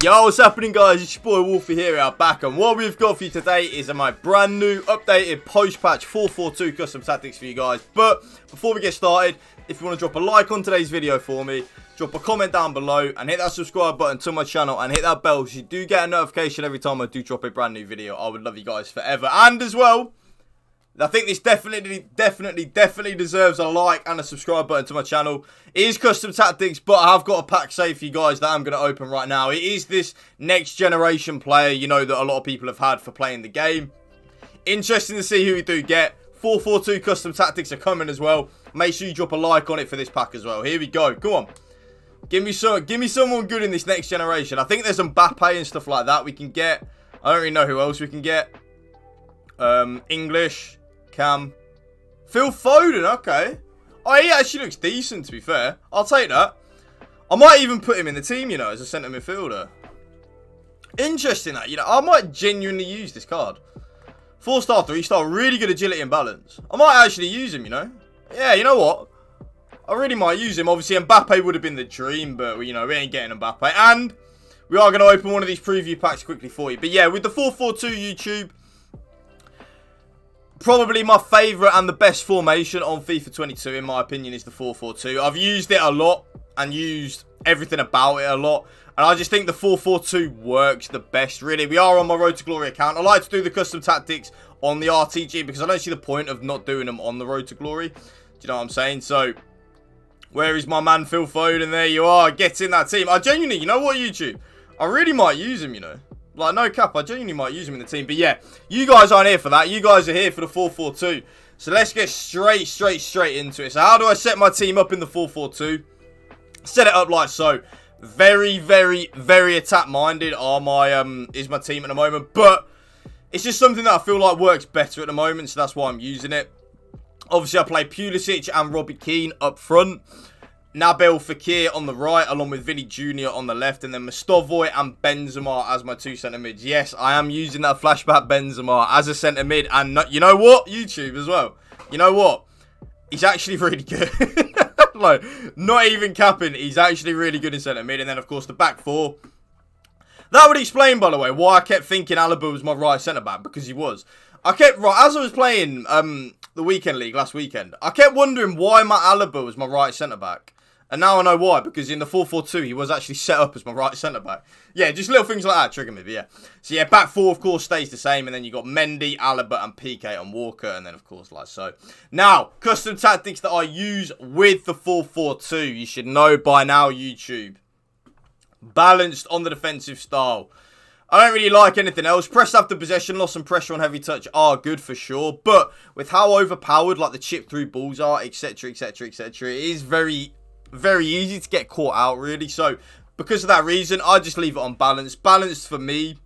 Yo, what's happening, guys? It's your boy Wolfie here. We are back, and what we've got for you today is my brand new updated post-patch 442 custom tactics for you guys. But before we get started, if you want to drop a like on today's video for me, drop a comment down below and hit that subscribe button to my channel and hit that bell so you do get a notification every time I do drop a brand new video. I would love you guys forever. And as well, I think this definitely deserves a like and a subscribe button to my channel. It is custom tactics, but I have got a pack saved for you guys that I'm going to open right now. It is this next generation player, you know, that a lot of people have had for playing the game. Interesting to see who we do get. 442 custom tactics are coming as well. Make sure you drop a like on it for this pack as well. Here we go. Come on. Give me someone good in this next generation. I think there's some Mbappe and stuff like that we can get. I don't really know who else we can get. English. Cam. Phil Foden, okay. Oh, he actually looks decent, to be fair. I'll take that. I might even put him in the team, you know, as a centre midfielder. Interesting that, you know. I might genuinely use this card. 4-star, 3-star, really good agility and balance. I might actually use him, you know. Yeah, you know what? I really might use him. Obviously, Mbappe would have been the dream, but, you know, we ain't getting Mbappe. And we are going to open one of these preview packs quickly for you. But, yeah, with the 442 YouTube, probably my favourite and the best formation on FIFA 22, in my opinion, is the 442. I've used it a lot and used everything about it a lot. And I just think the 442 works the best, really. We are on my Road to Glory account. I like to do the custom tactics on the RTG because I don't see the point of not doing them on the Road to Glory. Do you know what I'm saying? So, where is my man Phil Foden? There you are. Get in that team. I genuinely, you know what, YouTube? I really might use him, you know. Like, no cap, I genuinely might use him in the team. But yeah, you guys aren't here for that. You guys are here for the 442. So let's get straight into it. So how do I set my team up in the 442? Set it up like so. Very attack-minded is my team at the moment. But it's just something that I feel like works better at the moment. So that's why I'm using it. Obviously, I play Pulisic and Robbie Keane up front. Nabil Fekir on the right, along with Vinny Jr. on the left, and then Mostovoy and Benzema as my two centre mids. Yes, I am using that flashback Benzema as a centre mid, and not, you know what? YouTube as well. You know what? He's actually really good. Like, not even capping, he's actually really good in centre mid, and then of course the back four. That would explain, by the way, why I kept thinking Alaba was my right centre back, because he was. As I was playing the weekend league last weekend, I kept wondering why Matt Alaba was my right centre back. And now I know why, because in the 4-4-2, he was actually set up as my right centre-back. Yeah, just little things like that trigger me, but yeah. So yeah, back four, of course, stays the same. And then you got Mendy, Alaba, and PK on Walker. And then, of course, like so. Now, custom tactics that I use with the 4-4-2. You should know by now, YouTube. Balanced on the defensive style. I don't really like anything else. Press after possession, loss and pressure on heavy touch are good for sure. But with how overpowered, like, the chip-through balls are, etc., it is very easy to get caught out, really. So because of that reason, I just leave it on balance. Balance for me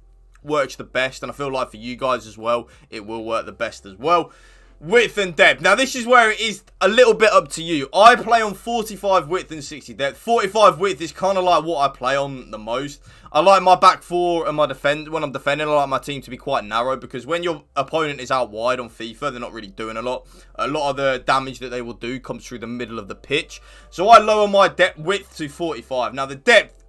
works the best, and I feel like for you guys as well, it will work the best as well. Width and depth. Now this is where it is a little bit up to you. I play on 45 width and 60 depth. 45 width is kind of like what I play on the most. I like my back four and my when I'm defending, I like my team to be quite narrow, because when your opponent is out wide on FIFA, they're not really doing a lot. A lot of the damage that they will do comes through the middle of the pitch. So I lower my depth width to 45. Now the depth,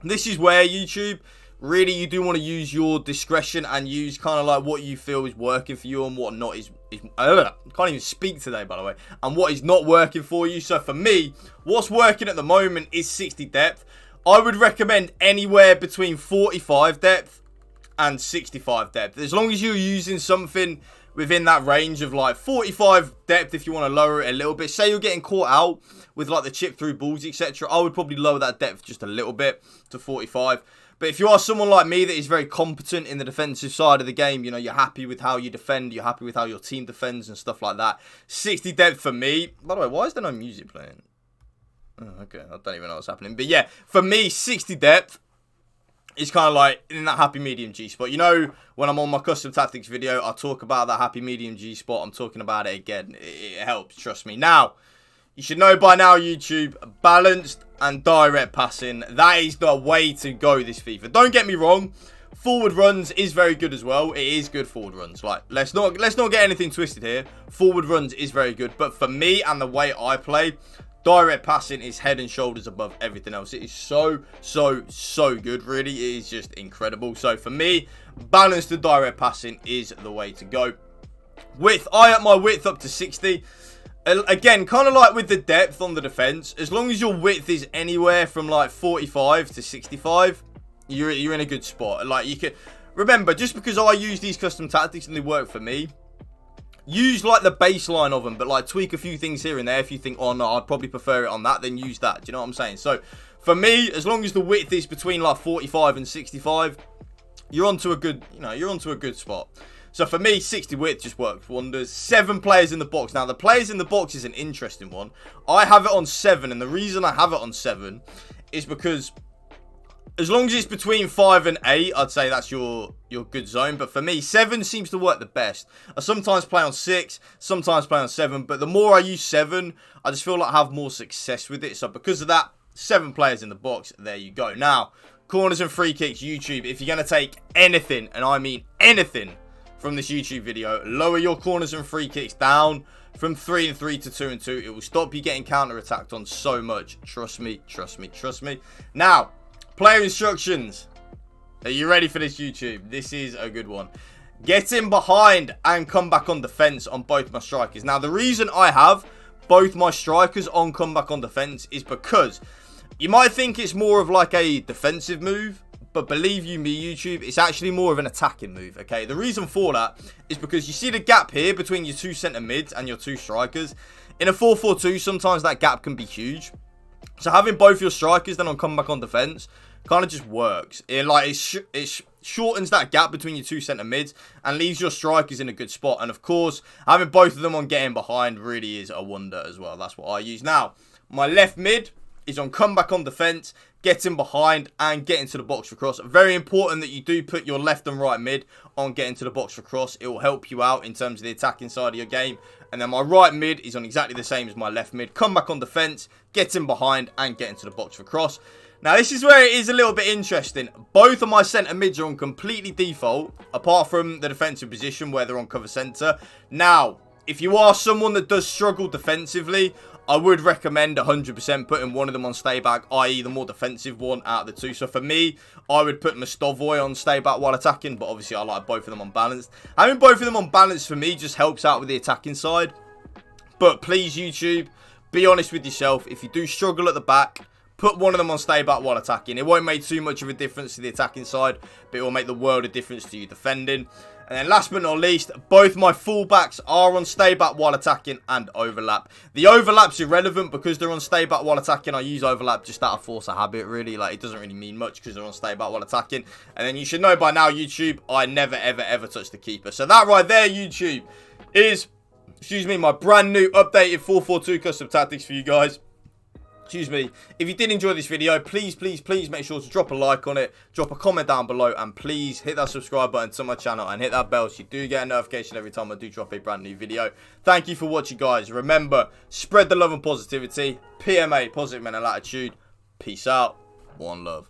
this is where, YouTube, really you do want to use your discretion and use kind of like what you feel is working for you and what not is I can't even speak today, by the way, and what is not working for you. So for me, what's working at the moment is 60 depth. I would recommend anywhere between 45 depth and 65 depth. As long as you're using something within that range of like 45 depth, if you want to lower it a little bit. Say you're getting caught out with like the chip through balls, etc. I would probably lower that depth just a little bit to 45. But if you are someone like me that is very competent in the defensive side of the game, you know, you're happy with how you defend, you're happy with how your team defends and stuff like that. 60 depth for me. By the way, why is there no music playing? Oh, okay, I don't even know what's happening. But yeah, for me, 60 depth is kind of like in that happy medium G spot. You know, when I'm on my custom tactics video, I talk about that happy medium G spot. I'm talking about it again. It helps, trust me. Now, you should know by now, YouTube, balanced and direct passing. That is the way to go this FIFA. Don't get me wrong. Forward runs is very good as well. It is good forward runs. Like, let's not get anything twisted here. Forward runs is very good. But for me and the way I play, direct passing is head and shoulders above everything else. It is so good, really. It is just incredible. So for me, balanced to direct passing is the way to go. Width, I up my width up to 60. Again, kind of like with the depth on the defense, as long as your width is anywhere from like 45 to 65, you're in a good spot. Like, you can remember, just because I use these custom tactics and they work for me, use like the baseline of them, but like tweak a few things here and there. If you think, oh no, I'd probably prefer it on that, then use that. Do you know what I'm saying? So for me, as long as the width is between like 45 and 65, you're onto a good, you're onto a good spot. So for me, 60 width just works wonders. 7 players in the box. Now, the players in the box is an interesting one. I have it on 7, and the reason I have it on 7 is because as long as it's between 5 and 8, I'd say that's your good zone. But for me, 7 seems to work the best. I sometimes play on 6, sometimes play on 7. But the more I use 7, I just feel like I have more success with it. So because of that, 7 players in the box. There you go. Now, corners and free kicks, YouTube. If you're going to take anything, and I mean anything, from this YouTube video, lower your corners and free kicks down from 3 and 3 to 2 and 2. It will stop you getting counter-attacked on so much. Trust me, trust me, trust me. Now, player instructions. Are you ready for this, YouTube? This is a good one. Get in behind and come back on defense on both my strikers. Now, the reason I have both my strikers on come back on defense is because you might think it's more of like a defensive move, but believe you me, YouTube, it's actually more of an attacking move, okay? The reason for that is because you see the gap here between your 2 centre mids and your 2 strikers. In a 4-4-2, sometimes that gap can be huge. So having both your strikers then on come back on defence kind of just works. It shortens that gap between your 2 centre mids and leaves your strikers in a good spot. And of course, having both of them on getting behind really is a wonder as well. That's what I use. Now, my left mid is on come back on defense, getting behind and getting to the box for cross. Very important that you do put your left and right mid on getting to the box for cross. It will help you out in terms of the attacking side of your game. And then my right mid is on exactly the same as my left mid. Come back on defense, getting behind and getting to the box for cross. Now, this is where it is a little bit interesting. Both of my centre mids are on completely default, apart from the defensive position where they're on cover centre. Now, if you are someone that does struggle defensively, I would recommend 100% putting one of them on stay back, i.e. the more defensive one out of the 2. So for me, I would put Mostovoy on stay back while attacking, but obviously I like both of them on balance. Having both of them on balance for me just helps out with the attacking side. But please, YouTube, be honest with yourself. If you do struggle at the back, put one of them on stay back while attacking. It won't make too much of a difference to the attacking side, but it will make the world of difference to you defending. And then last but not least, both my fullbacks are on stay back while attacking and overlap. The overlap's irrelevant because they're on stay back while attacking. I use overlap just out of force of habit, really. Like, it doesn't really mean much because they're on stay back while attacking. And then you should know by now, YouTube, I never, ever, ever touch the keeper. So that right there, YouTube, is, excuse me, my brand new updated 4-4-2 custom tactics for you guys. Excuse me. If you did enjoy this video, please, please, please make sure to drop a like on it, drop a comment down below, and please hit that subscribe button to my channel and hit that bell so you do get a notification every time I do drop a brand new video. Thank you for watching, guys. Remember, spread the love and positivity. PMA, positive mental attitude. Peace out. One love.